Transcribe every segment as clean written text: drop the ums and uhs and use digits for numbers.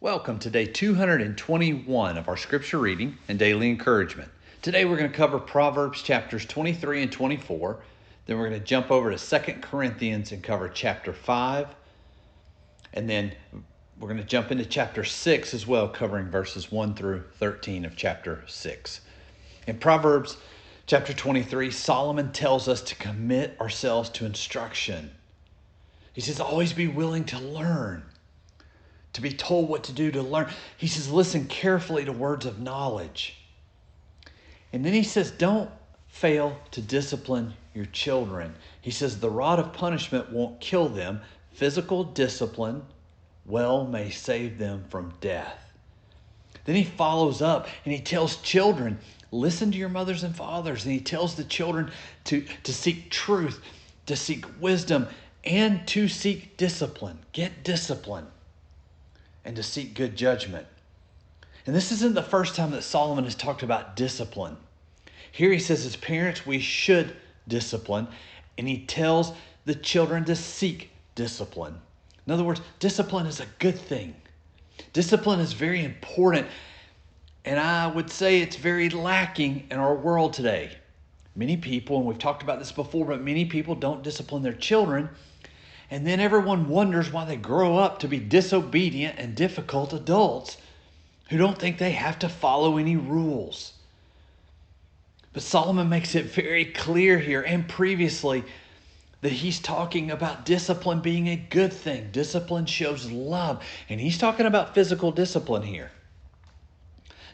Welcome to day 221 of our scripture reading and daily encouragement. Today we're going to cover Proverbs chapters 23 and 24. Then we're going to jump over to 2 Corinthians and cover chapter 5. And then we're going to jump into chapter 6 as well, covering verses 1 through 13 of chapter 6. In Proverbs chapter 23, Solomon tells us to commit ourselves to instruction. He says, always be willing to learn. To be told what to do, to learn. He says, listen carefully to words of knowledge. And then he says, don't fail to discipline your children. He says, the rod of punishment won't kill them. Physical discipline, may save them from death. Then he follows up and he tells children, listen to your mothers and fathers. And he tells the children to seek truth, to seek wisdom, and to seek discipline. Get discipline. And to seek good judgment. And this isn't the first time that Solomon has talked about discipline. Here he says, as parents, we should discipline. And he tells the children to seek discipline. In other words, discipline is a good thing. Discipline is very important. And I would say it's very lacking in our world today. Many people, and we've talked about this before, but many people don't discipline their children. And then everyone wonders why they grow up to be disobedient and difficult adults who don't think they have to follow any rules. But Solomon makes it very clear here and previously that he's talking about discipline being a good thing. Discipline shows love. And he's talking about physical discipline here.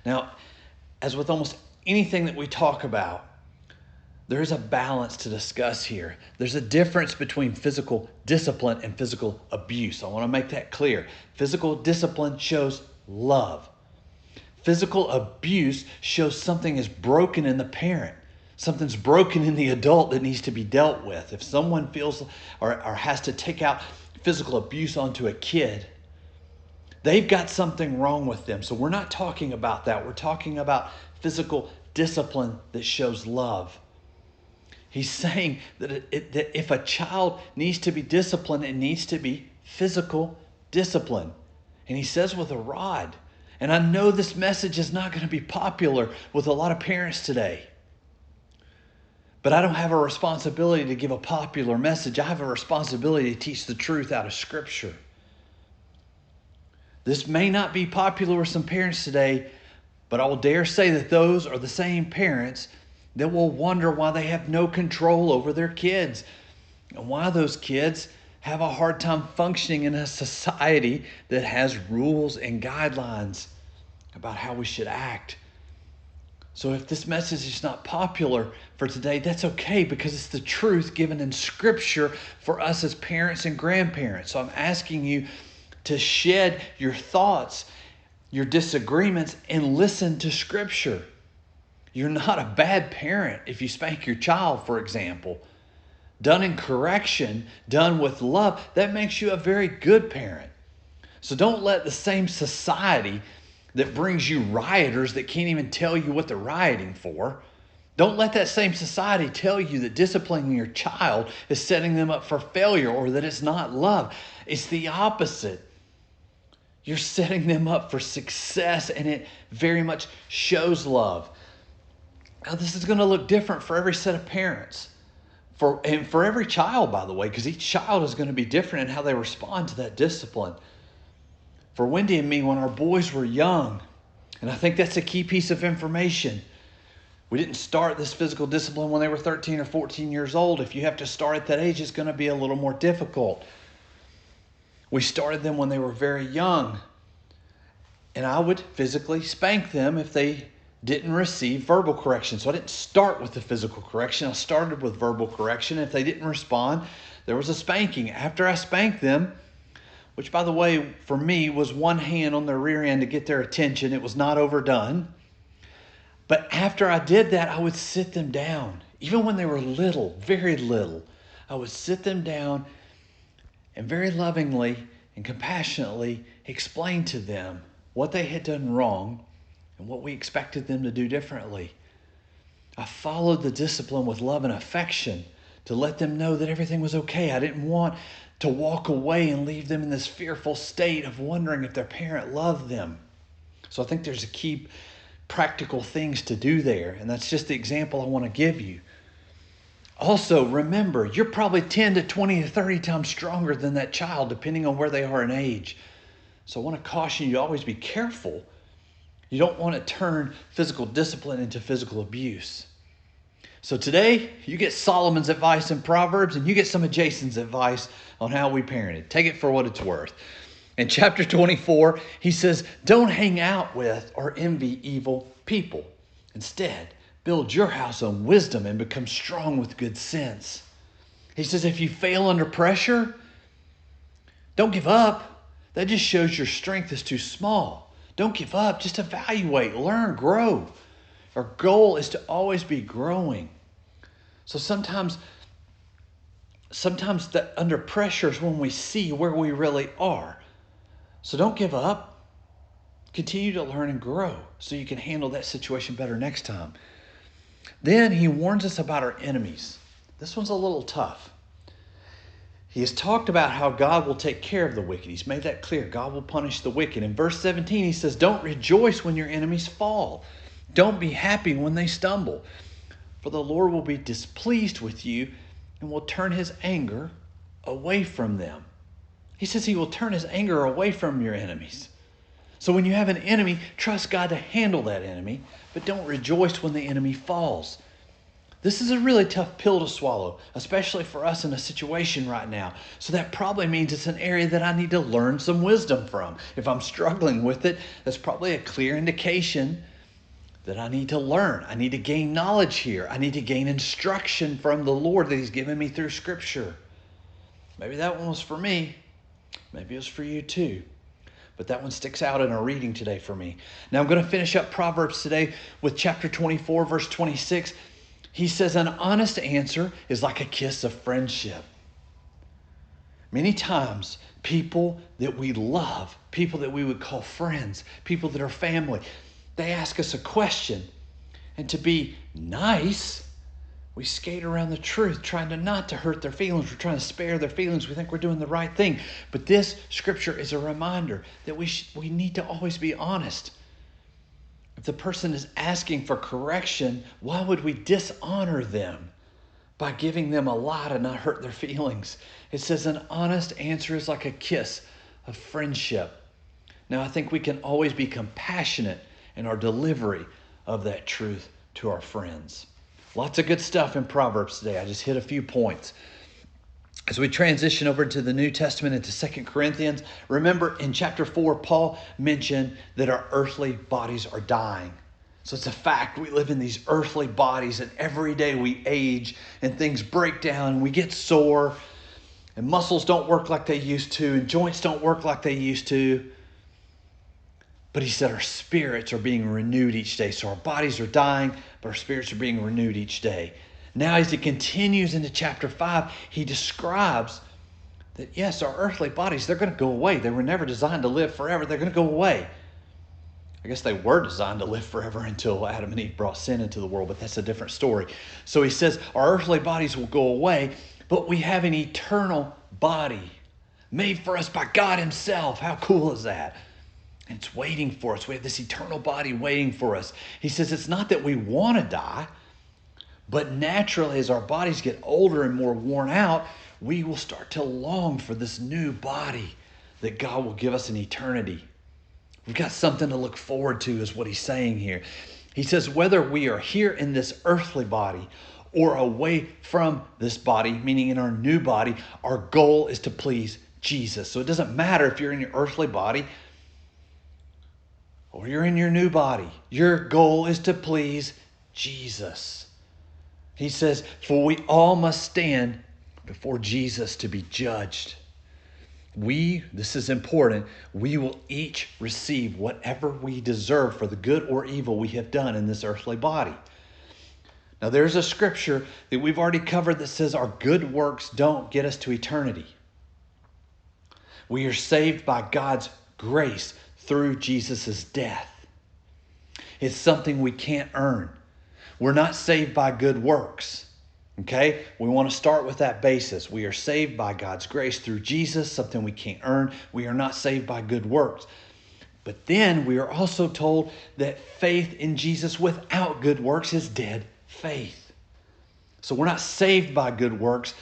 Now, as with almost anything that we talk about, there's a balance to discuss here. There's a difference between physical discipline and physical abuse. I want to make that clear. Physical discipline shows love. Physical abuse shows something is broken in the parent. Something's broken in the adult that needs to be dealt with. If someone feels or has to take out physical abuse onto a kid, they've got something wrong with them. So we're not talking about that. We're talking about physical discipline that shows love. He's saying that if a child needs to be disciplined, it needs to be physical discipline. And he says with a rod. And I know this message is not going to be popular with a lot of parents today. But I don't have a responsibility to give a popular message. I have a responsibility to teach the truth out of Scripture. This may not be popular with some parents today, but I will dare say that those are the same parents that will wonder why they have no control over their kids and why those kids have a hard time functioning in a society that has rules and guidelines about how we should act. So if this message is not popular for today, that's okay because it's the truth given in Scripture for us as parents and grandparents. So I'm asking you to shed your thoughts, your disagreements, and listen to Scripture. You're not a bad parent if you spank your child, for example. Done in correction, done with love, that makes you a very good parent. So don't let the same society that brings you rioters that can't even tell you what they're rioting for, don't let that same society tell you that disciplining your child is setting them up for failure or that it's not love. It's the opposite. You're setting them up for success, and it very much shows love. Now, this is going to look different for every set of parents. For every child, by the way, because each child is going to be different in how they respond to that discipline. For Wendy and me, when our boys were young, and I think that's a key piece of information, we didn't start this physical discipline when they were 13 or 14 years old. If you have to start at that age, it's going to be a little more difficult. We started them when they were very young, and I would physically spank them if they didn't receive verbal correction. So I didn't start with the physical correction. I started with verbal correction. If they didn't respond, there was a spanking. After I spanked them, which by the way, for me, was one hand on their rear end to get their attention. It was not overdone. But after I did that, I would sit them down. Even when they were little, very little, I would sit them down and very lovingly and compassionately explain to them what they had done wrong and what we expected them to do differently. I followed the discipline with love and affection to let them know that everything was okay. I didn't want to walk away and leave them in this fearful state of wondering if their parent loved them. So I think there's a key practical things to do there, and that's just the example I want to give you. Also, remember, you're probably 10 to 20 to 30 times stronger than that child, depending on where they are in age. So I want to caution you to always be careful. You don't want to turn physical discipline into physical abuse. So today, you get Solomon's advice in Proverbs, and you get some of Jason's advice on how we parented. Take it for what it's worth. In chapter 24, he says, don't hang out with or envy evil people. Instead, build your house on wisdom and become strong with good sense. He says, if you fail under pressure, don't give up. That just shows your strength is too small. Don't give up. Just evaluate, learn, grow. Our goal is to always be growing. So sometimes that under pressure is when we see where we really are. So don't give up. Continue to learn and grow so you can handle that situation better next time. Then he warns us about our enemies. This one's a little tough. He has talked about how God will take care of the wicked. He's made that clear. God will punish the wicked. In verse 17, he says, don't rejoice when your enemies fall. Don't be happy when they stumble. For the Lord will be displeased with you and will turn his anger away from them. He says he will turn his anger away from your enemies. So when you have an enemy, trust God to handle that enemy, but don't rejoice when the enemy falls. This is a really tough pill to swallow, especially for us in a situation right now. So that probably means it's an area that I need to learn some wisdom from. If I'm struggling with it, that's probably a clear indication that I need to learn. I need to gain knowledge here. I need to gain instruction from the Lord that he's given me through Scripture. Maybe that one was for me. Maybe it was for you too. But that one sticks out in our reading today for me. Now I'm going to finish up Proverbs today with chapter 24, verse 26. He says, an honest answer is like a kiss of friendship. Many times, people that we love, people that we would call friends, people that are family, they ask us a question. And to be nice, we skate around the truth, trying to not to hurt their feelings. We're trying to spare their feelings. We think we're doing the right thing. But this scripture is a reminder that we need to always be honest. If the person is asking for correction, why would we dishonor them by giving them a lie to not hurt their feelings? It says an honest answer is like a kiss of friendship. Now, I think we can always be compassionate in our delivery of that truth to our friends. Lots of good stuff in Proverbs today. I just hit a few points. As we transition over to the New Testament into 2 Corinthians, remember in chapter 4, Paul mentioned that our earthly bodies are dying. So it's a fact. We live in these earthly bodies, and every day we age and things break down and we get sore and muscles don't work like they used to and joints don't work like they used to. But he said our spirits are being renewed each day. So our bodies are dying, but our spirits are being renewed each day. Now, as he continues into chapter 5, he describes that, yes, our earthly bodies, they're going to go away. They were never designed to live forever. They're going to go away. I guess they were designed to live forever until Adam and Eve brought sin into the world, but that's a different story. So he says our earthly bodies will go away, but we have an eternal body made for us by God himself. How cool is that? And it's waiting for us. We have this eternal body waiting for us. He says it's not that we want to die, but naturally as our bodies get older and more worn out, we will start to long for this new body that God will give us in eternity. We've got something to look forward to is what he's saying here. He says whether we are here in this earthly body or away from this body, meaning in our new body, our goal is to please Jesus. So it doesn't matter if you're in your earthly body or you're in your new body. Your goal is to please Jesus. He says, for we all must stand before Jesus to be judged. This is important, we will each receive whatever we deserve for the good or evil we have done in this earthly body. Now there's a scripture that we've already covered that says our good works don't get us to eternity. We are saved by God's grace through Jesus' death. It's something we can't earn. We're not saved by good works. Okay? We want to start with that basis. We are saved by God's grace through Jesus, something we can't earn. We are not saved by good works. But then we are also told that faith in Jesus without good works is dead faith. So we're not saved by good works,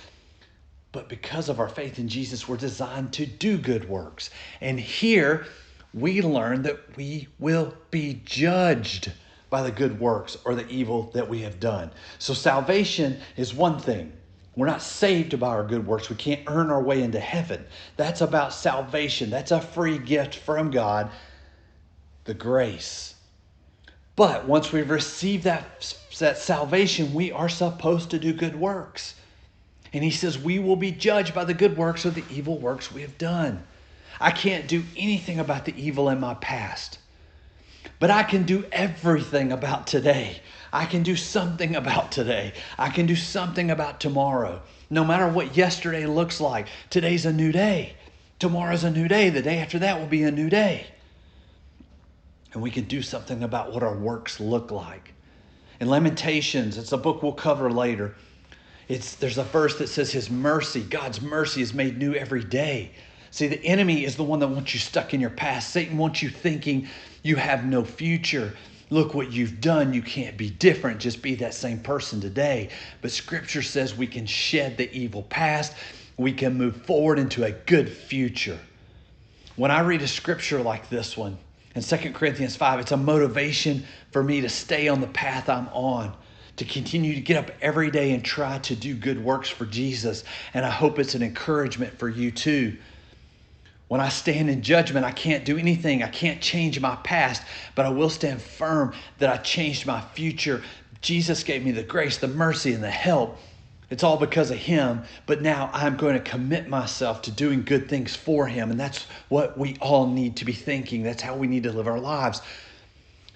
but because of our faith in Jesus, we're designed to do good works. And here we learn that we will be judged by the good works or the evil that we have done. So salvation is one thing. We're not saved by our good works. We can't earn our way into heaven. That's about salvation. That's a free gift from God, the grace. But once we've received that salvation, we are supposed to do good works. And he says we will be judged by the good works or the evil works we have done. I can't do anything about the evil in my past, but I can do everything about today. I can do something about today. I can do something about tomorrow. No matter what yesterday looks like, today's a new day. Tomorrow's a new day. The day after that will be a new day. And we can do something about what our works look like. In Lamentations, it's a book we'll cover later. There's a verse that says his mercy, God's mercy is made new every day. See, the enemy is the one that wants you stuck in your past. Satan wants you thinking you have no future. Look what you've done. You can't be different. Just be that same person today. But Scripture says we can shed the evil past. We can move forward into a good future. When I read a scripture like this one, in 2 Corinthians 5, it's a motivation for me to stay on the path I'm on, to continue to get up every day and try to do good works for Jesus. And I hope it's an encouragement for you too. When I stand in judgment, I can't do anything. I can't change my past, but I will stand firm that I changed my future. Jesus gave me the grace, the mercy, and the help. It's all because of him, but now I'm going to commit myself to doing good things for him. And that's what we all need to be thinking. That's how we need to live our lives.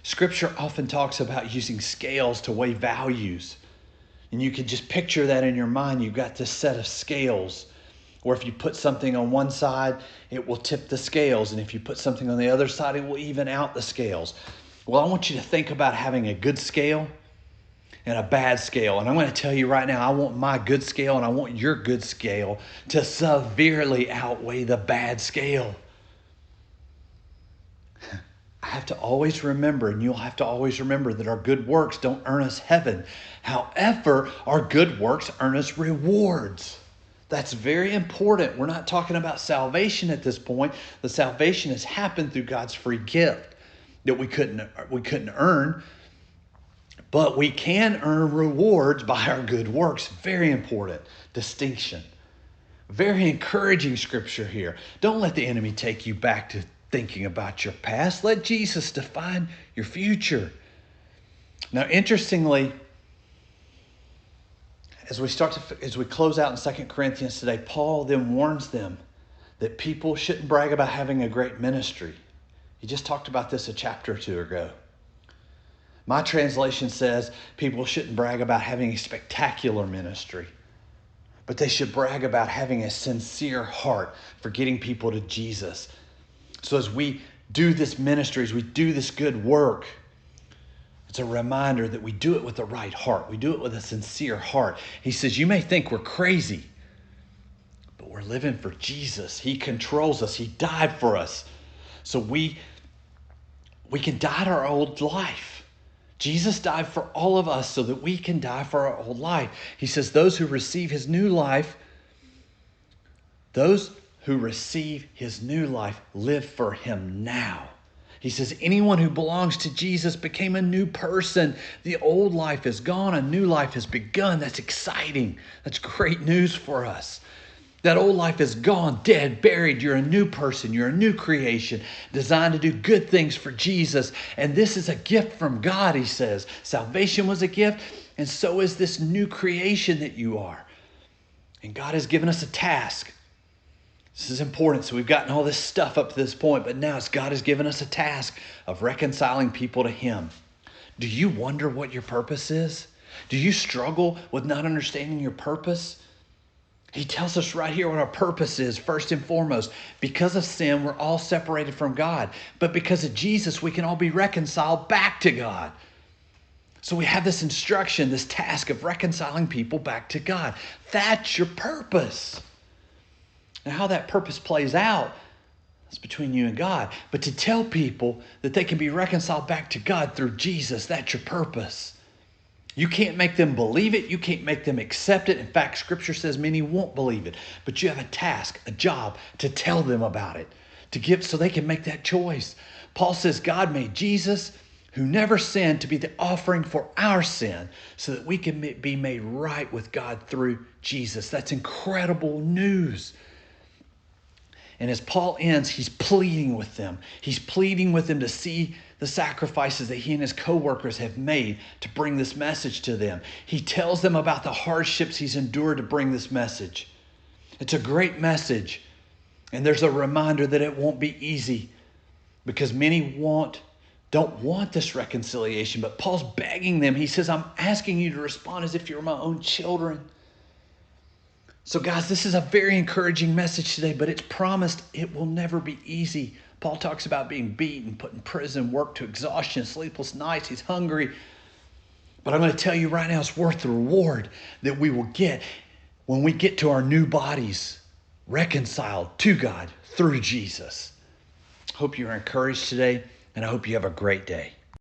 Scripture often talks about using scales to weigh values. And you can just picture that in your mind. You've got this set of scales. Or if you put something on one side, it will tip the scales. And if you put something on the other side, it will even out the scales. Well, I want you to think about having a good scale and a bad scale. And I'm going to tell you right now, I want my good scale and I want your good scale to severely outweigh the bad scale. I have to always remember, and you'll have to always remember, that our good works don't earn us heaven. However, our good works earn us rewards. That's very important. We're not talking about salvation at this point. The salvation has happened through God's free gift that we couldn't earn, but we can earn rewards by our good works. Very important distinction. Very encouraging scripture here. Don't let the enemy take you back to thinking about your past. Let Jesus define your future. Now, interestingly, as we close out in 2 Corinthians today, Paul then warns them that people shouldn't brag about having a great ministry. He just talked about this a chapter or two ago. My translation says people shouldn't brag about having a spectacular ministry, but they should brag about having a sincere heart for getting people to Jesus. So as we do this ministry, as we do this good work, it's a reminder that we do it with the right heart. We do it with a sincere heart. He says, you may think we're crazy, but we're living for Jesus. He controls us. He died for us. So we can die to our old life. Jesus died for all of us so that we can die for our old life. He says, those who receive his new life live for him now. He says, anyone who belongs to Jesus became a new person. The old life is gone. A new life has begun. That's exciting. That's great news for us. That old life is gone, dead, buried. You're a new person. You're a new creation, designed to do good things for Jesus. And this is a gift from God, he says. Salvation was a gift, and so is this new creation that you are. And God has given us a task. This is important. So we've gotten all this stuff up to this point, but now God has given us a task of reconciling people to him. Do you wonder what your purpose is? Do you struggle with not understanding your purpose? He tells us right here what our purpose is. First and foremost, because of sin, we're all separated from God. But because of Jesus, we can all be reconciled back to God. So we have this instruction, this task of reconciling people back to God. That's your purpose. Now, how that purpose plays out is between you and God. But to tell people that they can be reconciled back to God through Jesus, that's your purpose. You can't make them believe it. You can't make them accept it. In fact, Scripture says many won't believe it. But you have a task, a job to tell them about it, to give so they can make that choice. Paul says God made Jesus, who never sinned, to be the offering for our sin so that we can be made right with God through Jesus. That's incredible news. And as Paul ends, he's pleading with them. He's pleading with them to see the sacrifices that he and his co-workers have made to bring this message to them. He tells them about the hardships he's endured to bring this message. It's a great message. And there's a reminder that it won't be easy because many don't want this reconciliation. But Paul's begging them. He says, I'm asking you to respond as if you're my own children. So guys, this is a very encouraging message today, but it's promised it will never be easy. Paul talks about being beaten, put in prison, worked to exhaustion, sleepless nights. He's hungry. But I'm going to tell you right now, it's worth the reward that we will get when we get to our new bodies, reconciled to God through Jesus. Hope you're encouraged today, and I hope you have a great day.